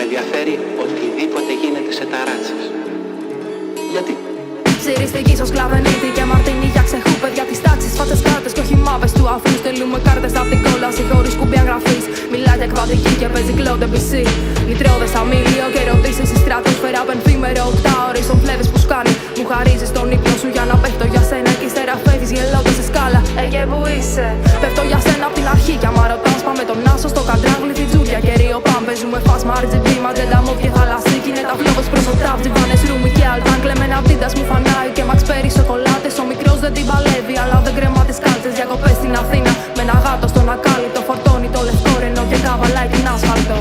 Με ενδιαφέρει οτιδήποτε γίνεται σε ταράτσες. Γιατί? Ψηριστική στο σκλαβενίτη και μαρτίνι για ξεχού παιδιά της τάξης. Φάτσες κάρτες και όχι μάπες του αφού. Στέλνουμε κάρτες απ' την κόλαση χωρίς κουμπί εγγραφής. Μιλάει για εκβατική και παίζει cloud PC. Μητρώδες αμήλιο και ερωτήσεις στη στρατόσφαιρα. Πενθήμερο 8 ώρες ο φλέβες που σκάνει. Μου χαρίζεις τον ύπνο σου για να πέφτω για σένα. Και ύστερα φεύγεις γελώντας σε σκάλα. Εκεί που είσαι. Πέφτω για σένα απ' την αρχή. Κι άμα ρωτάς πάμε τον άσο στο καντράγλι τη τζούρια. Και ρίο παν παίζουμε φάσμα RGB. Ματζέντα μου και θαλασσίκι. Είναι τα φλόγος προς το τραπ. Τζιβάνες ρούμι και αλτάν. Κλεμμένα πτήτας μου φανάει. Και Max Perry σοκολάτες. Ο μικρός δεν την παλεύει. Αλλά δεν κρεμά τις κάλτσες. Διακοπές στην Αθήνα. Με ένα γάτο στον ακάλυπτο. Φορτώνει το λευκό ρενό και καβαλάει την άσφαλτο.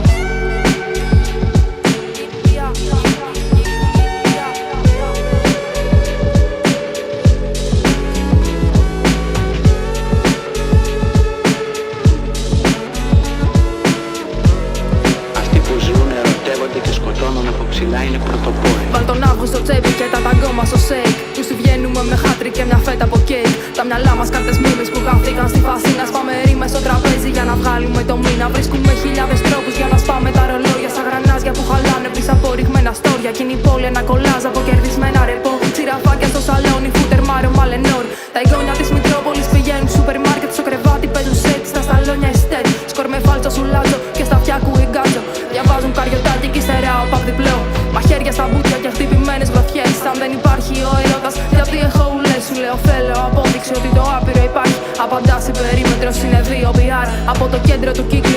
Και σκοτώνουν από ψηλά είναι πρωτοπόροι. Βάλ τον Αύγουστο στο τσέπη και τα ταγκό μας στο σέικ. Του στη βγαίνουμε με χάτρι και μια φέτα από κέικ. Τα μυαλά μας κάρτες μίμες που χάθηκαν στη φασίνα. Σπάμε ρήμες στο τραπέζι για να βγάλουμε το μήνα. Βρίσκουμε χιλιάδες τρόπους για να σπάμε τα ρολόγια. Σαν γρανάζια που χαλάνε πίσω από ρηγμένα στόρια. Κι είναι η πόλη ένα κολλάζ από κερδισμένα ρεπό. Τσιραφάκια στο σαλόνι, φούτερ μάρο μαλενόρ. Τα εγγόνια της Μητρόπολης πηγαίνουν στο σούπερ μάρκετ. Στο κρεβάτι παίζουν σετ, στα σταλόνια εστέτ. Σκορ με φάλτσο σουλάτζο και στα αυτιά κουιγκάτζο. Διαβάζουν καριωτάκι κι υστερά ο παπ διπλό. Μαχαίρια στα μπούτια και χτυπημένες γροθιές. Αν δεν υπάρχει ο έρωτας, γιατί έχω ουλές. Σου λέω θέλω απόδειξη ότι το άπειρο υπάρχει. Απαντάς η περίμετρος είναι 2 BR. Από το κέντρο του κύκλου